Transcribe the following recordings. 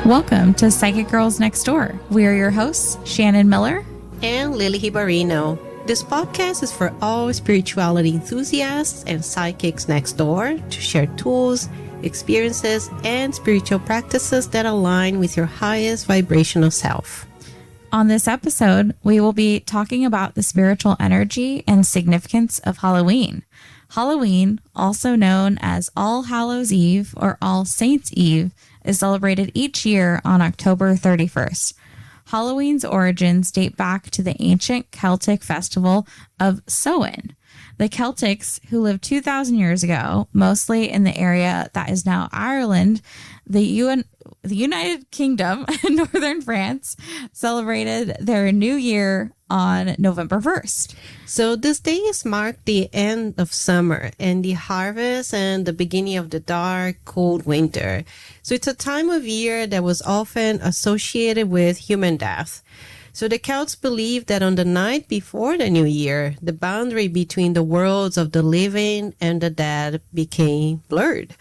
Welcome to Psychic Girls Next Door. We are your hosts, Shannon Miller and Lili. This podcast is for all spirituality enthusiasts and psychics next door to share tools, experiences, and spiritual practices that align with your highest vibrational self. On this episode, we will be talking about the spiritual energy and significance of Halloween. Halloween, also known as All Hallows Eve or All Saints Eve, is celebrated each year on October 31st. Halloween's origins date back to the ancient Celtic festival of Samhain. The Celtics, who lived 2,000 years ago, mostly in the area that is now Ireland, the United Kingdom, and northern France, celebrated their new year on November 1st. So this day is marked the end of summer and the harvest and the beginning of the dark, cold winter. So it's a time of year that was often associated with human death. So the Celts believed that on the night before the new year, the boundary between the worlds of the living and the dead became blurred.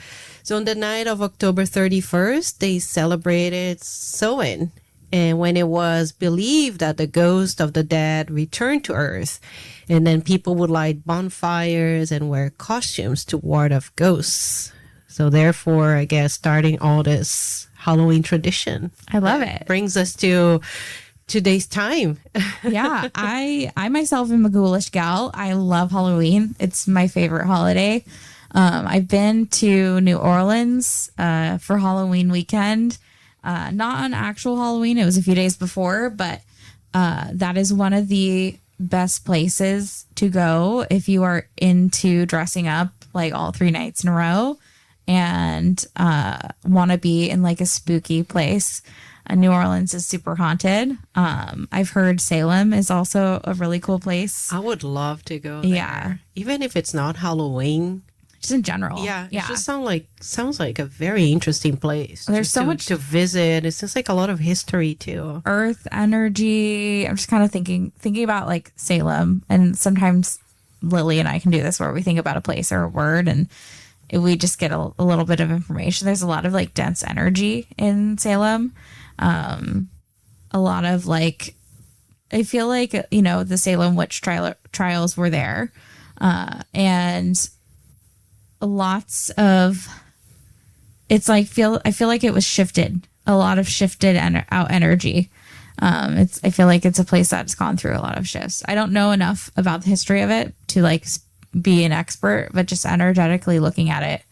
So on the night of October 31st, they celebrated Samhain, and when it was believed that the ghost of the dead returned to Earth, and then people would light bonfires and wear costumes to ward off ghosts. So therefore, I guess, starting all this Halloween tradition. I love it. Brings us to today's time. Yeah, I myself am a ghoulish gal. I love Halloween. It's my favorite holiday. I've been to New Orleans for Halloween weekend. Not on actual Halloween. It was a few days before, but that is one of the best places to go if you are into dressing up like all 3 nights in a row and want to be in like a spooky place. New Orleans is super haunted. I've heard Salem is also a really cool place. I would love to go there. Yeah. Even if it's not Halloween. Just in general. Yeah. It just sounds like a very interesting place. There's so much to visit. It's just like a lot of history too. Earth energy. I'm just kind of thinking about like Salem, and sometimes Lili and I can do this where we think about a place or a word and we just get a little bit of information. There's a lot of like dense energy in Salem. A lot of like, I feel like, you know, the Salem witch trials were there. And lots of, it's like, I feel like it was shifted, a lot of shifted out energy. I feel like it's a place that's gone through a lot of shifts. I don't know enough about the history of it to like be an expert, but just energetically looking at it,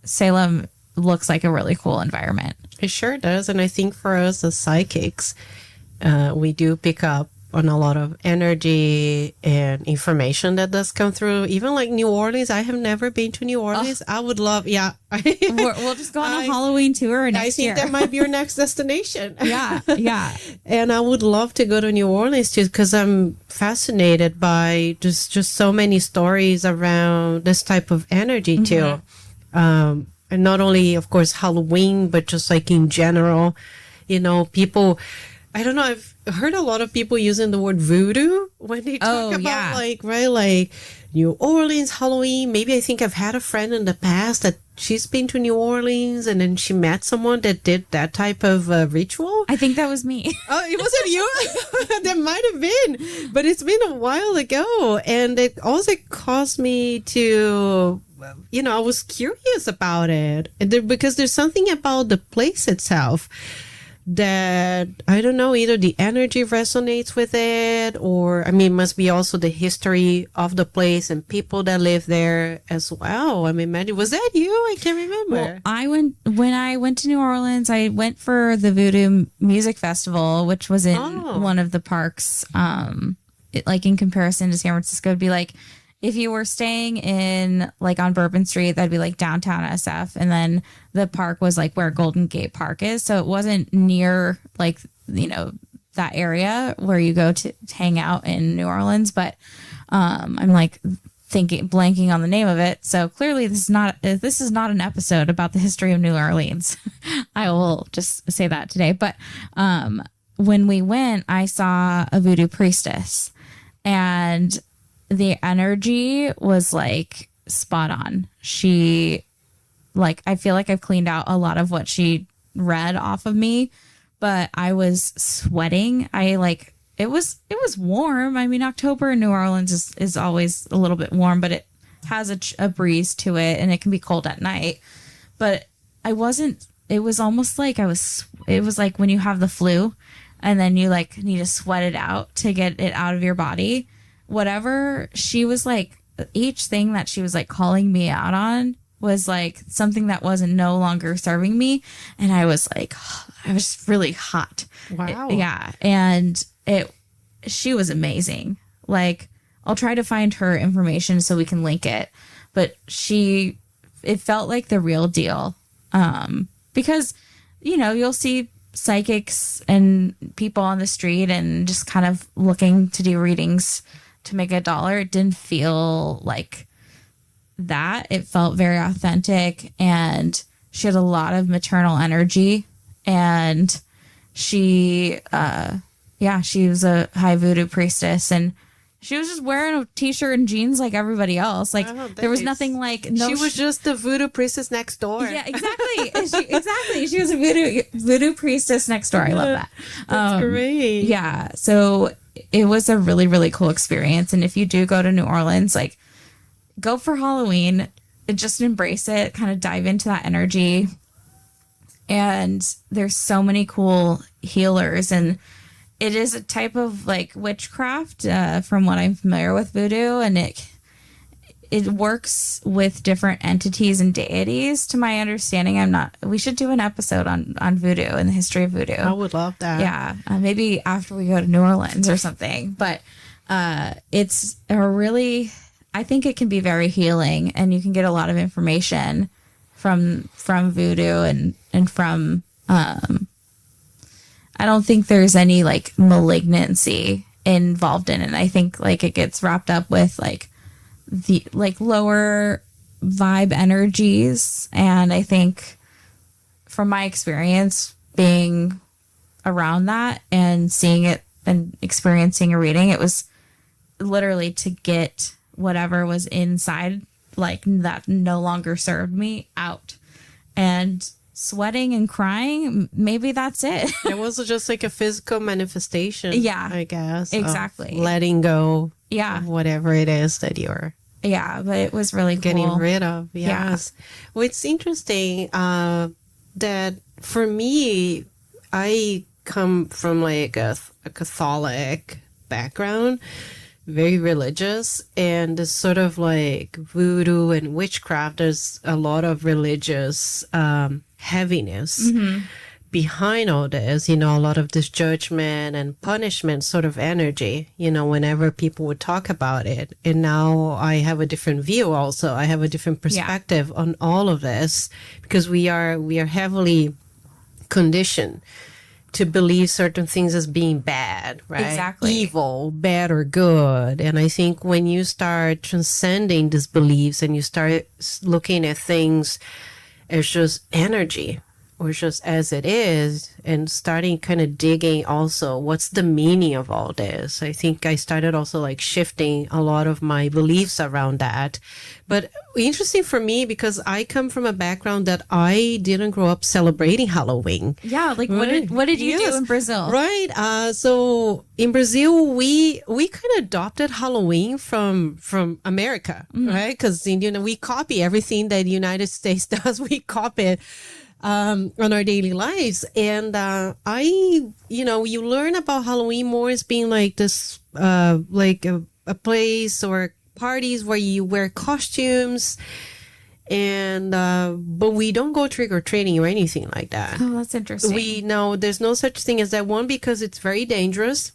Salem looks like a really cool environment. It sure does. And I think for us as psychics, we do pick up on a lot of energy and information that does come through. Even like New Orleans. I have never been to New Orleans. I would love, yeah. We'll just go on a Halloween tour next year. I think that might be your next destination. Yeah. And I would love to go to New Orleans too, because I'm fascinated by just so many stories around this type of energy too. And not only, of course, Halloween, but just like in general, you know, people, I don't know, I've heard a lot of people using the word voodoo when they talk about like New Orleans, Halloween. Maybe I think I've had a friend in the past that she's been to New Orleans and then she met someone that did that type of ritual. I think that was me. Oh, it wasn't you? That might have been, but it's been a while ago. And it also caused me to, you know, I was curious about it because there's something about the place itself that, I don't know, either the energy resonates with it or, I mean, it must be also the history of the place and people that live there as well. I mean, imagine, was that you? I can't remember. Well, when I went to New Orleans, I went for the Voodoo Music Festival, which was in one of the parks. Like in comparison to San Francisco, it'd be like, if you were staying in like on Bourbon Street, that'd be like downtown SF. And then the park was like where Golden Gate Park is. So it wasn't near like, you know, that area where you go to hang out in New Orleans. But I'm like blanking on the name of it. So clearly this is not an episode about the history of New Orleans. I will just say that today. But when we went, I saw a voodoo priestess and the energy was like spot on. She, like, I feel like I've cleaned out a lot of what she red off of me, but I was sweating. It was warm. I mean, October in New Orleans is always a little bit warm, but it has a breeze to it, and it can be cold at night. But I wasn't. It was almost like it was like when you have the flu, and then you like need to sweat it out to get it out of your body. Whatever she was like, each thing that she was like calling me out on was like something that wasn't no longer serving me, and I was like, I was really hot. Wow. Yeah, and she was amazing. Like, I'll try to find her information so we can link it, but it felt like the real deal. Because, you know, you'll see psychics and people on the street and just kind of looking to do readings to make $1. It didn't feel like that. It felt very authentic, and she had a lot of maternal energy, and she was a high voodoo priestess, and she was just wearing a t-shirt and jeans like everybody else. Like, there was nothing like... She was just the voodoo priestess next door. Yeah, exactly. Exactly. She was a voodoo priestess next door. I love that. That's great. Yeah. So it was a really, really cool experience. And if you do go to New Orleans, like, go for Halloween and just embrace it, kind of dive into that energy. And there's so many cool healers, and it is a type of like witchcraft, from what I'm familiar with voodoo, and it works with different entities and deities. To my understanding, we should do an episode on voodoo and the history of voodoo. I would love that. Yeah, maybe after we go to New Orleans or something. But it's I think it can be very healing, and you can get a lot of information from voodoo and from. I don't think there's any like malignancy involved in it. I think like it gets wrapped up with like the like lower vibe energies. And I think from my experience being around that and seeing it and experiencing a reading, it was literally to get whatever was inside, like that no longer served me, out. And sweating and crying, maybe that's it. It was just like a physical manifestation. Yeah, I guess. exactly. Letting go. Yeah. Of whatever it is that you're. Yeah, but it was really getting cool. rid of. Yes. Yeah. Well, it's interesting that for me, I come from like a Catholic background, very religious, and it's sort of like voodoo and witchcraft. There's a lot of religious heaviness behind all this, you know, a lot of this judgment and punishment sort of energy, you know, whenever people would talk about it. And now I have a different view also. I have a different perspective on all of this, because we are heavily conditioned to believe certain things as being bad, right? Exactly. Evil, bad or good. And I think when you start transcending these beliefs and you start looking at things as just energy or just as it is, and starting kind of digging also what's the meaning of all this. I think I started also like shifting a lot of my beliefs around that. But interesting for me, because I come from a background that I didn't grow up celebrating Halloween. Yeah, like right. what did you do in Brazil? Right. So in Brazil, we kind of adopted Halloween from America, right? Because we copy everything that the United States does. We copy it on our daily lives. And you learn about Halloween more as being like this, like a place or parties where you wear costumes, and but we don't go trick-or-treating or anything like that. Oh, that's interesting. There's no such thing as that. One, because it's very dangerous.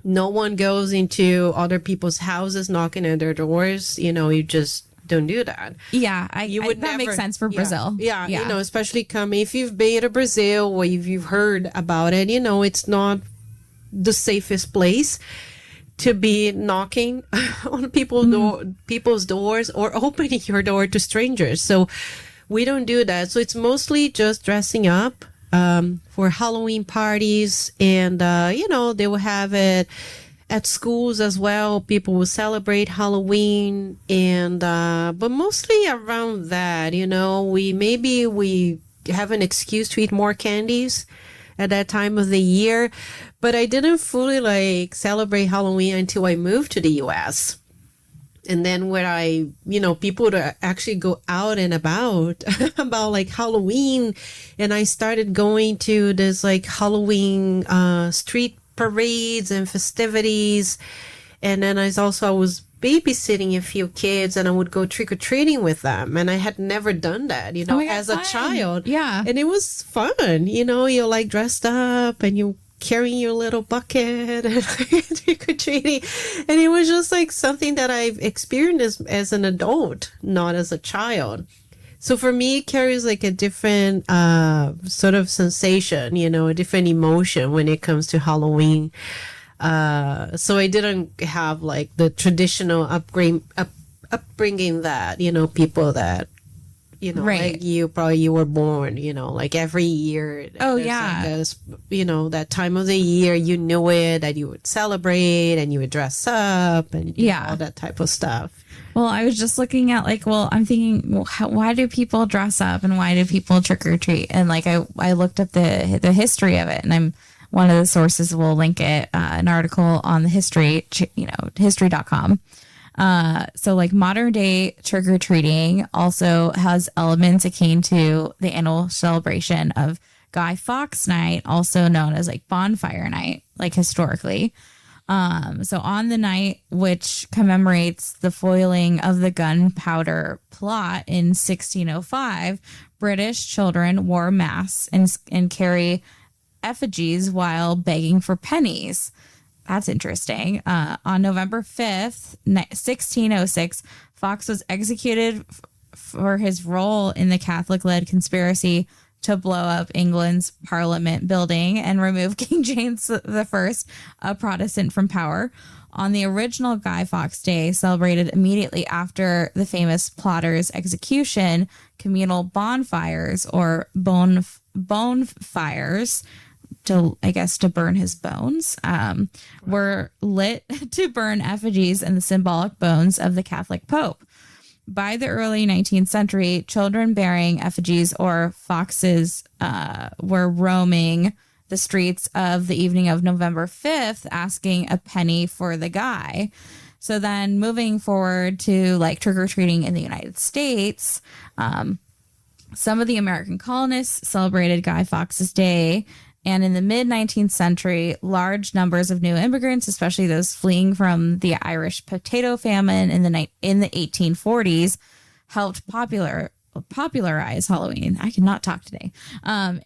No one goes into other people's houses knocking at their doors. You just don't do that. Yeah, that makes sense for Brazil. Yeah, especially if you've been to Brazil or if you've heard about it, it's not the safest place to be knocking on people's doors or opening your door to strangers. So we don't do that. So it's mostly just dressing up for Halloween parties, and they will have it at schools as well. People will celebrate Halloween, and but mostly around that, we have an excuse to eat more candies at that time of the year. But I didn't fully like celebrate Halloween until I moved to the US. And then when I, people to actually go out and about like Halloween, and I started going to this like Halloween street parades and festivities. And then I was babysitting a few kids, and I would go trick-or-treating with them. And I had never done that, Oh my God, as a fun. child. Yeah. And it was fun. You're like dressed up and you carrying your little bucket and trick-or-treating. And it was just like something that I've experienced as an adult, not as a child. So for me, it carries like a different sort of sensation, a different emotion when it comes to Halloween. So I didn't have like the traditional upbringing that, people that, right. like you were born, like every year. Oh, there's yeah. Like that time of the year, you knew it, that you would celebrate and you would dress up and all that type of stuff. Well, I was just looking at I'm thinking, why do people dress up and why do people trick or treat? And like, I looked up the history of it, and one of the sources will link it, an article on the history, history.com. So like modern day trick or treating also has elements akin to the annual celebration of Guy Fawkes Night, also known as like bonfire night, like historically. So on the night, which commemorates the foiling of the gunpowder plot in 1605, British children wore masks and carry effigies while begging for pennies. That's interesting. On November 5th, 1606, Fox was executed for his role in the Catholic-led conspiracy to blow up England's Parliament building and remove King James I, a Protestant, from power. On the original Guy Fawkes Day, celebrated immediately after the famous plotter's execution, communal bonfires or bonfires, to burn his bones, were lit to burn effigies and the symbolic bones of the Catholic Pope. By the early 19th century, children bearing effigies or foxes were roaming the streets of the evening of November 5th, asking a penny for the guy. So then moving forward to like trick-or-treating in the United States, some of the American colonists celebrated Guy Fawkes Day. And in the mid-19th century, large numbers of new immigrants, especially those fleeing from the Irish potato famine in the 1840s, helped popularize Halloween. I cannot talk today.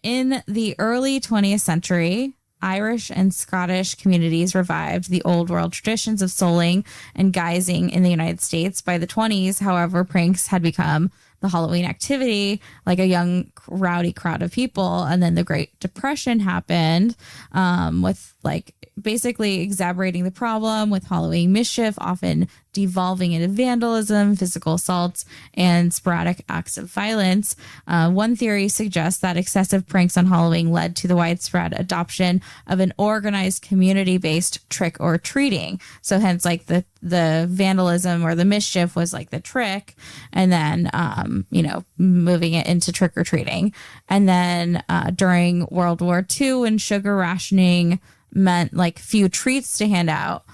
In the early 20th century, Irish and Scottish communities revived the old world traditions of souling and guising in the United States. By the 20s, however, pranks had become the Halloween activity, like a young, rowdy crowd of people. And then the Great Depression happened, with like basically exacerbating the problem with Halloween mischief, often devolving into vandalism, physical assaults, and sporadic acts of violence. One theory suggests that excessive pranks on Halloween led to the widespread adoption of an organized community-based trick or treating. So hence like the vandalism or the mischief was like the trick, and then moving it into trick or treating. And then during World War II, when sugar rationing meant like few treats to hand out,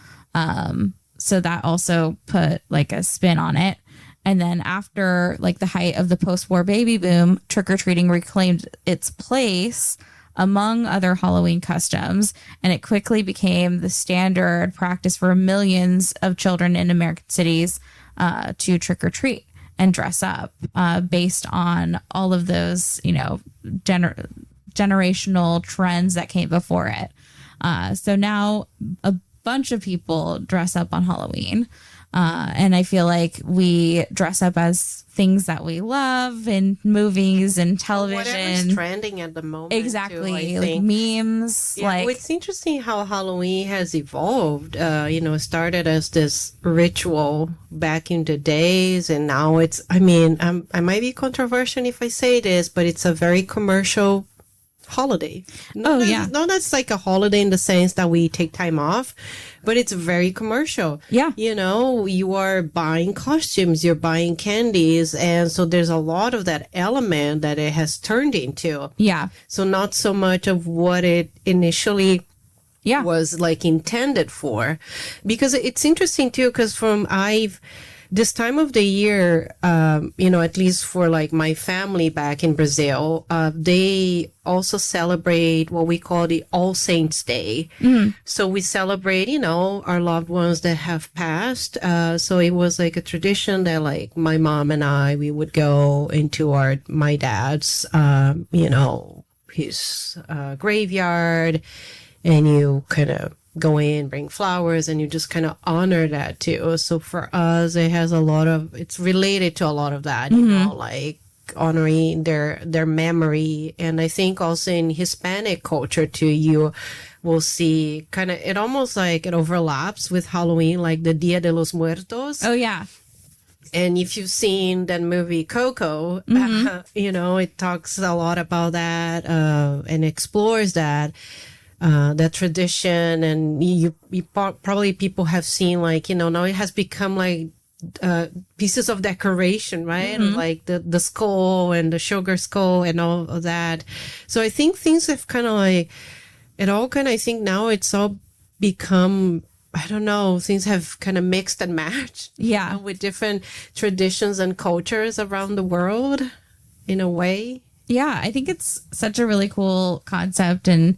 so that also put like a spin on it. And then after like the height of the post-war baby boom, trick or treating reclaimed its place among other Halloween customs, and it quickly became the standard practice for millions of children in American cities to trick or treat and dress up, based on all of those, generational trends that came before it. So now a bunch of people dress up on Halloween. And I feel like we dress up as things that we love in movies and television. Whatever's trending at the moment. Exactly. Too, like memes. Yeah, well, it's interesting how Halloween has evolved. It started as this ritual back in the days, and now I might be controversial if I say this, but it's a very commercial holiday. Yeah. That's like a holiday in the sense that we take time off, but it's very commercial. Yeah. You know, you are buying costumes, you're buying candies. And so there's a lot of that element that it has turned into. Yeah. So not so much of what it initially was like intended for, because it's interesting too, because this time of the year, you know, at least for like my family back in Brazil, they also celebrate what we call the All Saints Day. So we celebrate, you know, our loved ones that have passed. So it was like a tradition that like my mom and we would go into my dad's, you know, his graveyard, and you kind of go in, bring flowers, and you just kind of honor that too. So for us, it's related to a lot of that, you know, like honoring their memory. And I think also in Hispanic culture too, you will see kind of, it almost like it overlaps with Halloween, like the Dia de los Muertos. Oh, yeah. And if you've seen that movie Coco, you know, it talks a lot about that and explores that tradition. And you probably people have seen, like, you know, now it has become like pieces of decoration, right? Like the skull and the sugar skull and all of that. So I think things have kind of like, I think now it's all become, I don't know, things have kind of mixed and matched. Yeah. You know, with different traditions and cultures around the world in a way. Yeah. I think it's such a really cool concept and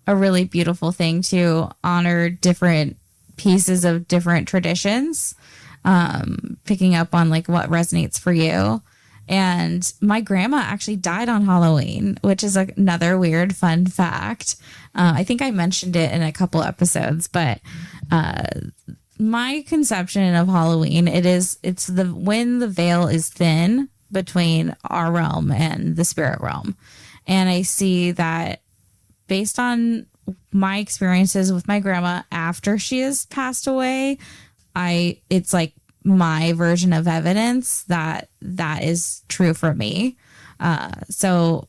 a really beautiful thing to honor different pieces of different traditions, picking up on like what resonates for you. And my grandma actually died on Halloween, which is another weird fun fact. I think I mentioned it in a couple episodes, but my conception of Halloween, it's when the veil is thin between our realm and the spirit realm. And I see that based on my experiences with my grandma after she has passed away, it's like my version of evidence that is true for me. So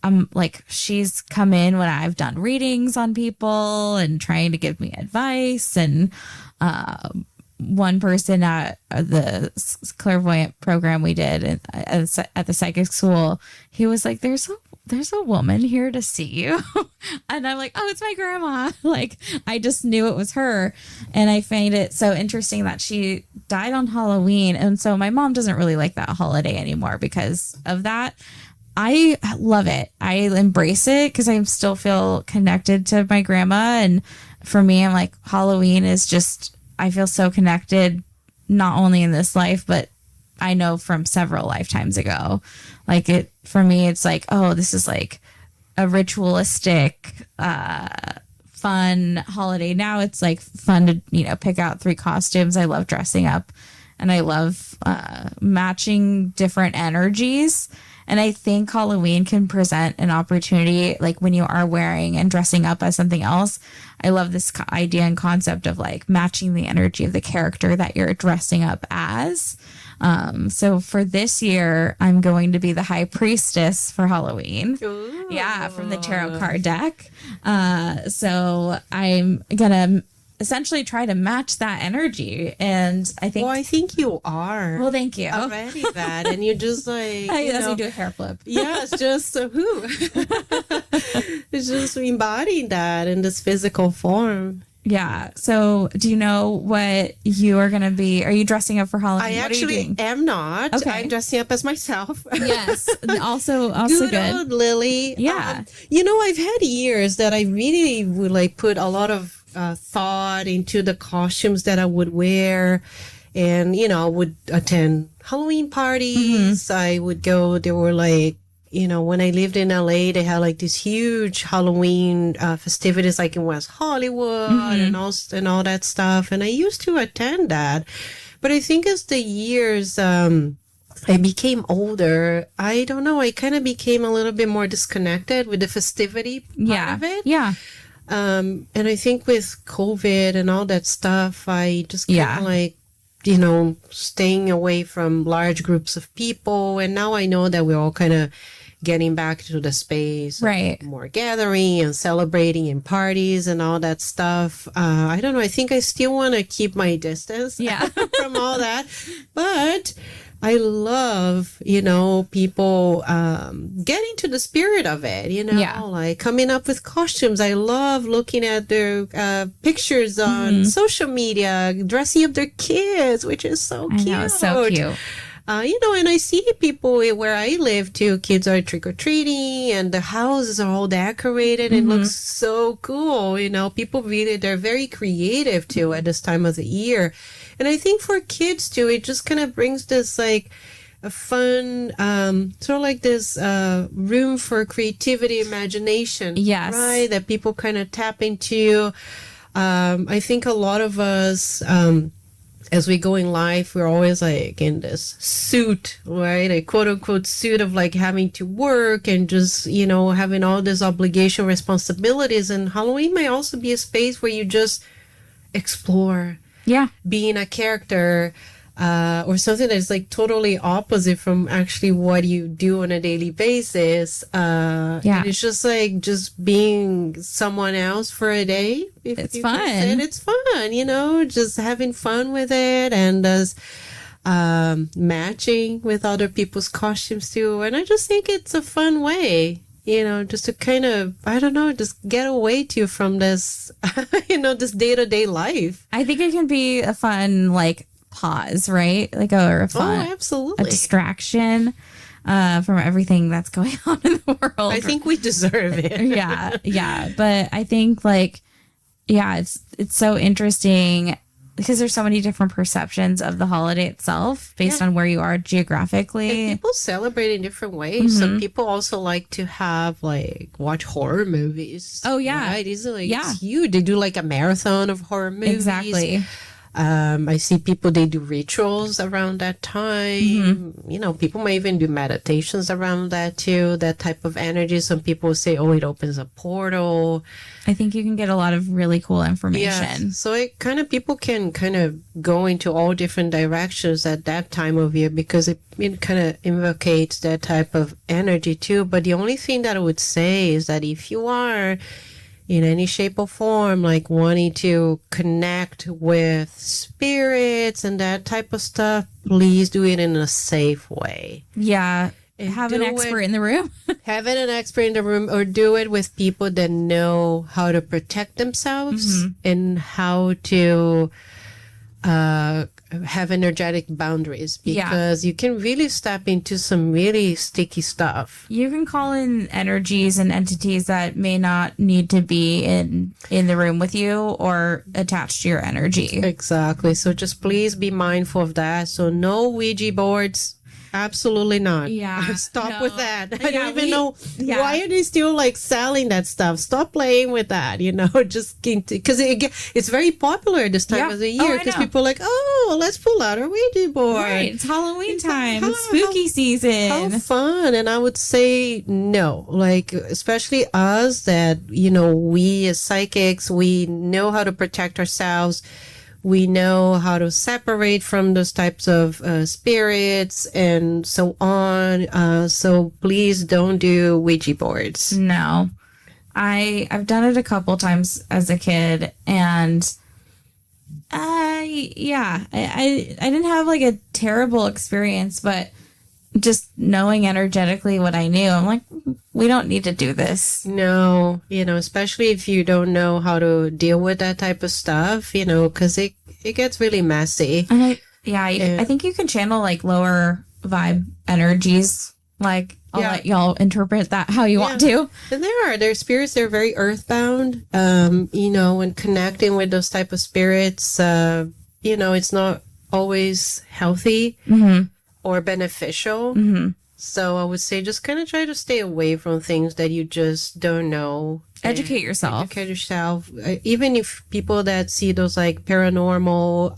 I'm like, she's come in when I've done readings on people and trying to give me advice. And one person at the clairvoyant program we did at the psychic school, he was like, there's a woman here to see you. And I'm like, oh, it's my grandma. Like, I just knew it was her. And I find it so interesting that she died on Halloween. And so my mom doesn't really like that holiday anymore because of that. I love it. I embrace it because I still feel connected to my grandma. And for me, I'm like, Halloween is just, I feel so connected, not only in this life, but I know from several lifetimes ago. Like, it, for me, it's like, oh, this is like a ritualistic, fun holiday. Now it's like fun to, you know, pick out 3 costumes. I love dressing up, and I love matching different energies. And I think Halloween can present an opportunity, like when you are wearing and dressing up as something else. I love this idea and concept of like matching the energy of the character that you're dressing up as. So for this year, I'm going to be the high priestess for Halloween. Ooh. Yeah, from the tarot card deck. So I'm going to essentially try to match that energy. And I think... Well, I think you are. Well, thank you. Already that. And you're just like... I do a hair flip. Yeah, it's just... It's just embodying that in this physical form. Yeah. So do you know what you are going to be? Are you dressing up for Halloween? I actually am not. Okay. I'm dressing up as myself. Yes. Also good. Old Lili. Yeah. You know, I've had years that I really would like put a lot of thought into the costumes that I would wear, and, you know, would attend Halloween parties. Mm-hmm. I would go, there were like, you know, when I lived in LA, they had like these huge Halloween festivities, like in West Hollywood and all that stuff. And I used to attend that. But I think as the years I became older, I don't know, I kind of became a little bit more disconnected with the festivity part of it. Yeah. And I think with COVID and all that stuff, I just kind of like, you know, staying away from large groups of people. And now I know that we're all kind of getting back to the space, right? More gathering and celebrating and parties and all that stuff. I don't know. I think I still want to keep my distance from all that, but I love, people getting to the spirit of it, like coming up with costumes. I love looking at their pictures on social media, dressing up their kids, which is so cute. I know, so cute. And I see people where I live too. Kids are trick-or-treating and the houses are all decorated. It looks so cool. People really, they're very creative too at this time of the year. And I think for kids too, it just kind of brings this like a fun, sort of like this room for creativity, imagination. Yes. Right? That people kind of tap into. I think a lot of us, as we go in life, we're always like in this suit, right? A quote unquote suit of like having to work and just, having all this obligation, responsibilities. And Halloween may also be a space where you just explore. Yeah. Being a character, or something that's like totally opposite from actually what you do on a daily basis. And it's just like just being someone else for a day. It's fun. It's fun, just having fun with it and matching with other people's costumes too. And I just think it's a fun way. Just to kind of, I don't know, just get away from this, this day-to-day life. I think it can be a fun, like, pause, right? Like, or a fun, absolutely. A distraction from everything that's going on in the world. I think we deserve it. yeah. But I think, like, it's so interesting because there's so many different perceptions of the holiday itself based on where you are geographically. And people celebrate in different ways. Some people also like to watch horror movies. Oh, yeah. Right? It's huge. They do like a marathon of horror movies. Exactly. I see people, they do rituals around that time. People may even do meditations around that too, that type of energy. Some people say, it opens a portal. I think you can get a lot of really cool information. Yeah. So it people can kind of go into all different directions at that time of year because it kind of invocates that type of energy too. But the only thing that I would say is that if you are in any shape or form, like wanting to connect with spirits and that type of stuff, please do it in a safe way. Yeah. Have an expert in the room. Having an expert in the room, or do it with people that know how to protect themselves and how to have energetic boundaries, because you can really step into some really sticky stuff. You can call in energies and entities that may not need to be in the room with you or attached to your energy. Exactly. So just please be mindful of that. So no Ouija boards. Absolutely not. Yeah. Stop with that. I don't even know why are they still like selling that stuff. Stop playing with that, just because it's very popular this time of the year because people are like, let's pull out our Ouija board. Right. It's Halloween time. It's spooky season. How fun. And I would say no, like, especially us that, we as psychics, we know how to protect ourselves. We know how to separate from those types of spirits and so on. So please don't do Ouija boards. No. I've done it a couple times as a kid, and I didn't have like a terrible experience, but just knowing energetically what I knew, I'm like, we don't need to do this. No, especially if you don't know how to deal with that type of stuff, because it gets really messy. And I think you can channel like lower vibe energies. Like, I'll let y'all interpret that how you want to. And their spirits, they're very earthbound, and connecting with those type of spirits, it's not always healthy. Or beneficial. So I would say just kind of try to stay away from things that you just don't know. Educate yourself. Even if people that see those like paranormal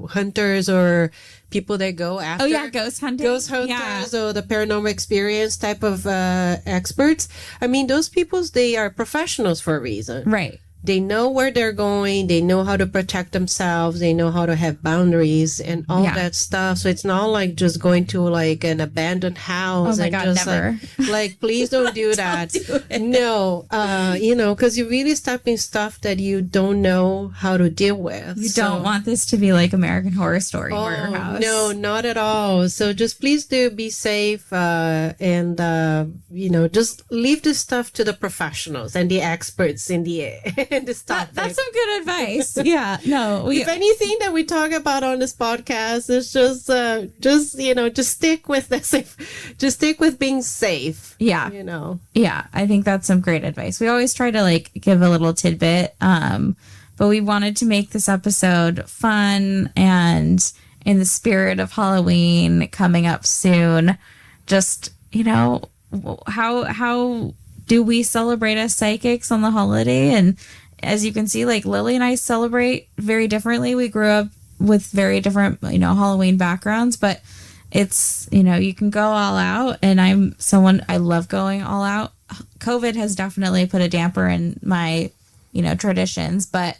hunters or people that go after. Oh, yeah, ghost hunting. Ghost hunters or the paranormal experience type of experts. I mean, those people, they are professionals for a reason. Right. they know where they're going. They know how to protect themselves. They know how to have boundaries and all that stuff. So it's not like just going to like an abandoned house. Oh my and God, just never. like, please don't do that. do it. No, you know, because you really step in stuff that you don't know how to deal with. You don't want this to be like American Horror Story murder house. No, not at all. So just please do be safe and, you know, just leave this stuff to the professionals and the experts in the topic. That's some good advice. Yeah, no. If anything that we talk about on this podcast is just you know, just stick with the safe. Just stick with being safe. Yeah, you know. Yeah, I think that's some great advice. We always try to like give a little tidbit, but we wanted to make this episode fun and in the spirit of Halloween coming up soon. Just, you know, how do we celebrate as psychics on the holiday? And as you can see, like Lili and I celebrate very differently. We grew up with very different, you know, Halloween backgrounds, but it's, you know, you can go all out, and I love going all out. COVID has definitely put a damper in my, you know, traditions, but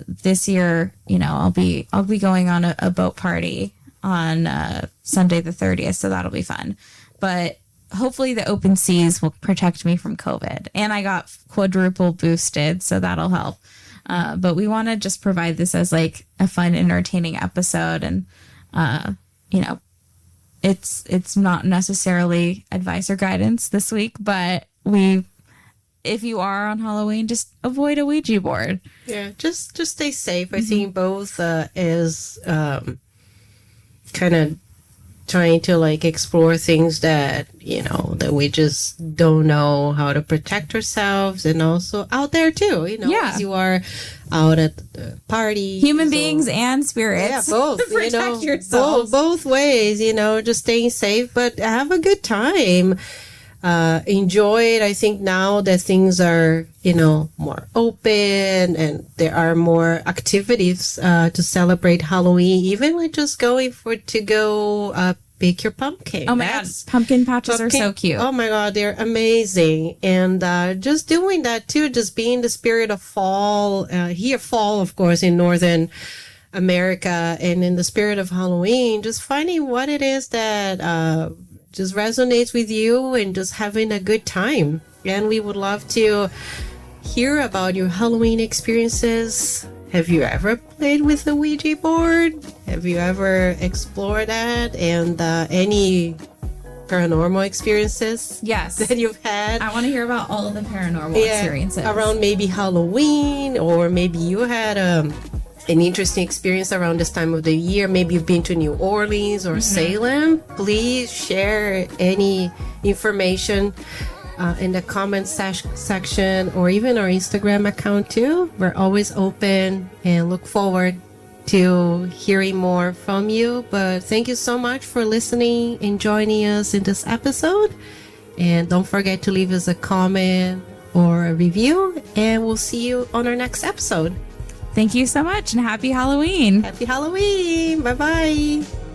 this year, you know, I'll be going on a boat party on Sunday the 30th, so that'll be fun. But hopefully the open seas will protect me from COVID, and I got quadruple boosted, so that'll help. But we want to just provide this as like a fun, entertaining episode, and you know, it's not necessarily advice or guidance this week, but if you are on Halloween, just avoid a Ouija board. Yeah, just stay safe. I think both is kind of trying to like explore things that, you know, that we just don't know how to protect ourselves, and also out there too, you know, as you are out at the party. Human beings and spirits. Yeah, both. Protect you know, yourselves. Both ways, you know, just staying safe, but have a good time. Enjoy it. I think now that things are, you know, more open and there are more activities to celebrate Halloween, even like just going to go pick your pumpkin. Oh my God, pumpkin patches are so cute. Oh my God, they're amazing. And just doing that too, just being the spirit of fall. Here, fall, of course, in Northern America, and in the spirit of Halloween, just finding what it is that just resonates with you and just having a good time. And we would love to hear about your Halloween experiences. Have you ever played with a Ouija board? Have you ever explored that? And any paranormal experiences that you've had? I want to hear about all of the paranormal experiences around maybe Halloween, or maybe you had an interesting experience around this time of the year. Maybe you've been to New Orleans or Salem. Please share any information in the comment section, or even our Instagram account too. We're always open and look forward to hearing more from you. But thank you so much for listening and joining us in this episode. And don't forget to leave us a comment or a review, and we'll see you on our next episode. Thank you so much, and happy Halloween. Happy Halloween. Bye-bye.